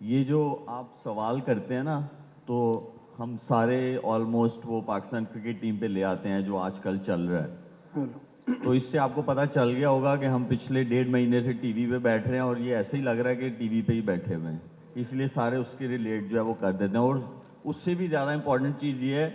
ये जो आप सवाल करते हैं ना, तो हम सारे ऑलमोस्ट वो पाकिस्तान क्रिकेट टीम पे ले आते हैं जो आजकल चल रहा है। हेलो। तो इससे आपको पता चल गया होगा कि हम पिछले 1.5 महीने से टीवी पे बैठ रहे हैं और ये ऐसे ही लग रहा है कि टीवी पे ही बैठे हुए हैं, इसलिए सारे उसके रिलेट जो है वो कर देते हैं। और उससे भी ज़्यादा इम्पोर्टेंट चीज़ ये है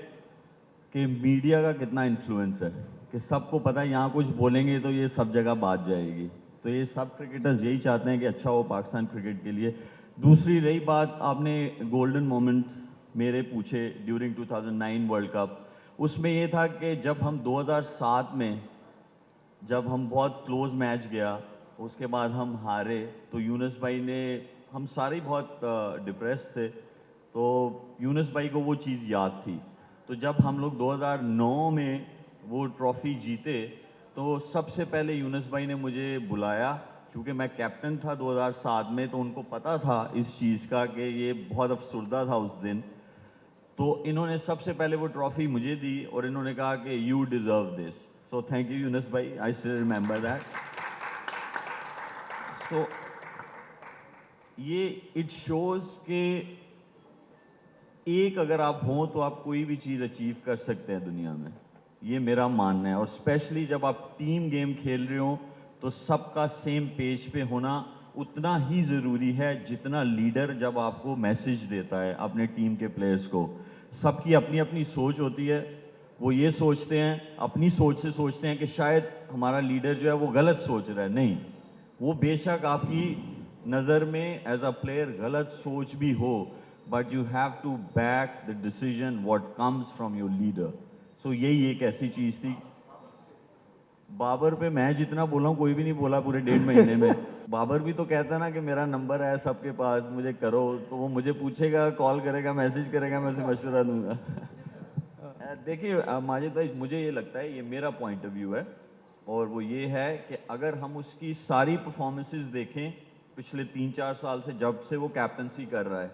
कि मीडिया का कितना इन्फ्लुएंस है, कि सबको पता है यहाँ कुछ बोलेंगे तो ये सब जगह बात जाएगी। तो ये सब क्रिकेटर्स यही चाहते हैं कि अच्छा हो पाकिस्तान क्रिकेट के लिए। दूसरी रही बात, आपने गोल्डन मोमेंट्स मेरे पूछे ड्यूरिंग 2009 वर्ल्ड कप। उसमें ये था कि जब हम 2007 में, जब हम बहुत क्लोज मैच गया, उसके बाद हम हारे, तो यूनुस भाई ने, हम सारे ही बहुत डिप्रेस थे, तो यूनुस भाई को वो चीज़ याद थी। तो जब हम लोग 2009 में वो ट्रॉफी जीते, तो सबसे पहले यूनुस भाई ने मुझे बुलाया, क्योंकि मैं कैप्टन था 2007 में, तो उनको पता था इस चीज़ का कि ये बहुत अफसरदा था उस दिन। तो इन्होंने सबसे पहले वो ट्रॉफी मुझे दी और इन्होंने कहा कि you deserve this. So thank you Yunus भाई, आई स्टिल रिमेंबर दैट। सो ये इट शोज के एक अगर आप हों तो आप कोई भी चीज़ अचीव कर सकते हैं दुनिया में, ये मेरा मानना है। और स्पेशली जब आप टीम गेम खेल रहे हो तो सबका सेम पेज पे होना उतना ही ज़रूरी है जितना लीडर जब आपको मैसेज देता है अपने टीम के प्लेयर्स को। सबकी अपनी अपनी सोच होती है, वो ये सोचते हैं, अपनी सोच से सोचते हैं कि शायद हमारा लीडर जो है वो गलत सोच रहा है। नहीं, वो बेशक आपकी नज़र में एज अ प्लेयर गलत सोच भी हो, but you have to back the decision what comes from your leader. So यही एक ऐसी चीज़ थी। बाबर पे मैं जितना बोला हूँ कोई भी नहीं बोला पूरे 1.5 महीने में। बाबर भी तो कहता है ना कि मेरा नंबर है सबके पास, मुझे करो, तो वो मुझे पूछेगा, कॉल करेगा, मैसेज करेगा, मैं उसे मशवरा दूंगा। देखिए माजिद भाई, मुझे ये लगता है, ये मेरा पॉइंट ऑफ व्यू है, और वो ये है कि अगर हम उसकी सारी परफॉर्मेंसेस देखें पिछले 3-4 साल से, जब से वो कैप्टनसी कर रहा है,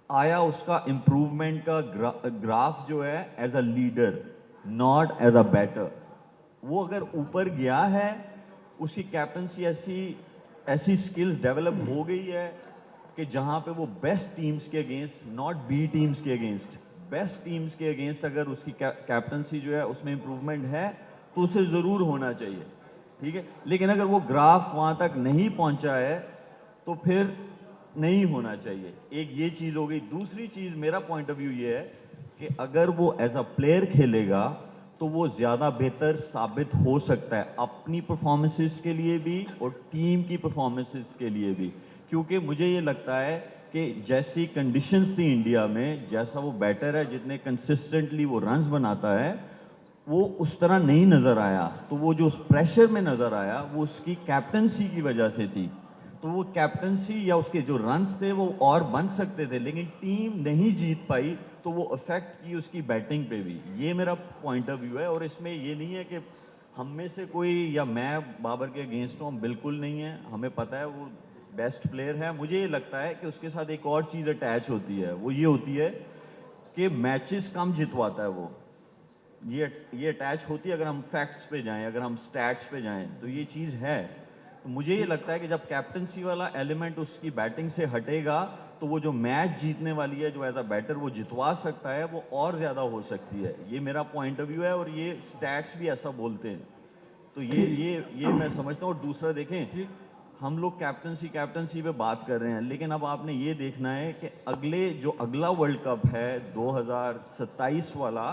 आया उसका इम्प्रूवमेंट का ग्राफ जो है as a leader, not as a batter. वो अगर ऊपर गया है, उसकी कैप्टनसी ऐसी ऐसी स्किल्स डेवलप हो गई है कि जहां पे वो बेस्ट टीम्स के अगेंस्ट, नॉट बी टीम्स के अगेंस्ट, बेस्ट टीम्स के अगेंस्ट अगर उसकी कैप्टनसी जो है उसमें इंप्रूवमेंट है, तो उसे ज़रूर होना चाहिए। ठीक है, लेकिन अगर वो ग्राफ वहां तक नहीं पहुंचा है तो फिर नहीं होना चाहिए। एक ये चीज़ हो गई। दूसरी चीज़, मेरा पॉइंट ऑफ व्यू ये है कि अगर वो एज अ प्लेयर खेलेगा तो वो ज़्यादा बेहतर साबित हो सकता है अपनी परफॉर्मेंसेस के लिए भी और टीम की परफॉर्मेंसेस के लिए भी। क्योंकि मुझे ये लगता है कि जैसी कंडीशंस थी इंडिया में, जैसा वो बैटर है, जितने कंसिस्टेंटली वो रन्स बनाता है, वो उस तरह नहीं नज़र आया। तो वो जो उस प्रेशर में नज़र आया वो उसकी कैप्टनसी की वजह से थी। तो वो कैप्टनसी या उसके जो रन्स थे वो और बन सकते थे, लेकिन टीम नहीं जीत पाई, तो वो अफेक्ट की उसकी बैटिंग पे भी। ये मेरा पॉइंट ऑफ व्यू है। और इसमें ये नहीं है कि हम में से कोई या मैं बाबर के अगेंस्ट हूँ, हम बिल्कुल नहीं है। हमें पता है वो बेस्ट प्लेयर है। मुझे ये लगता है कि उसके साथ एक और चीज़ अटैच होती है, वो ये होती है कि मैचेस कम जितवाता है वो। ये अटैच होती है। अगर हम फैक्ट्स पे जाएं, अगर हम स्टैट्स पे जाएं, तो ये चीज़ है। तो मुझे ये लगता है कि जब कैप्टनसी वाला एलिमेंट उसकी बैटिंग से हटेगा, तो वो जो मैच जीतने वाली है, जो एज अ बैटर वो जितवा सकता है, वो और ज़्यादा हो सकती है। ये मेरा पॉइंट ऑफ व्यू है और ये स्टैट्स भी ऐसा बोलते हैं। तो ये मैं समझता हूँ। और दूसरा देखें, हम लोग कैप्टनसी कैप्टनसी पे बात कर रहे हैं, लेकिन अब आपने ये देखना है कि अगला वर्ल्ड कप है 2027 वाला,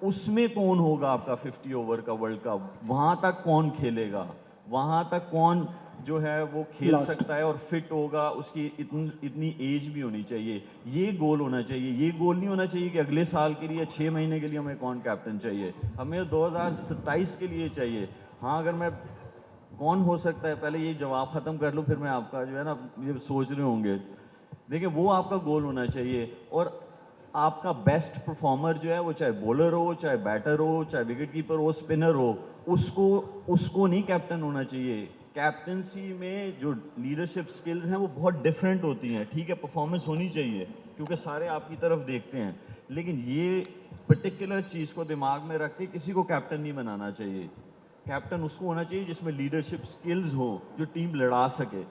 उसमें कौन होगा आपका 50 ओवर का वर्ल्ड कप, वहां तक कौन खेलेगा, वहां तक कौन जो है वो खेल लास्ट। सकता है और फिट होगा, उसकी इतनी इतनी एज भी होनी चाहिए। ये गोल होना चाहिए। ये गोल नहीं होना चाहिए कि अगले साल के लिए 6 महीने के लिए हमें कौन कैप्टन चाहिए, हमें 2027 के लिए चाहिए। हाँ, अगर मैं कौन हो सकता है, पहले ये जवाब खत्म कर लूँ, फिर मैं आपका जो है ना, ये सोच रहे होंगे। देखिए, वो आपका गोल होना चाहिए। और आपका बेस्ट परफॉर्मर जो है, वो चाहे बॉलर हो, चाहे बैटर हो, चाहे विकेट कीपर हो, स्पिनर हो, उसको उसको नहीं कैप्टन होना चाहिए। कैप्टनसी में जो लीडरशिप स्किल्स हैं वो बहुत डिफरेंट होती हैं। ठीक है, परफॉर्मेंस होनी चाहिए क्योंकि सारे आपकी तरफ देखते हैं, लेकिन ये पर्टिकुलर चीज़ को दिमाग में रख के किसी को कैप्टन नहीं बनाना चाहिए। कैप्टन उसको होना चाहिए जिसमें लीडरशिप स्किल्स हो, जो टीम लड़ा सके।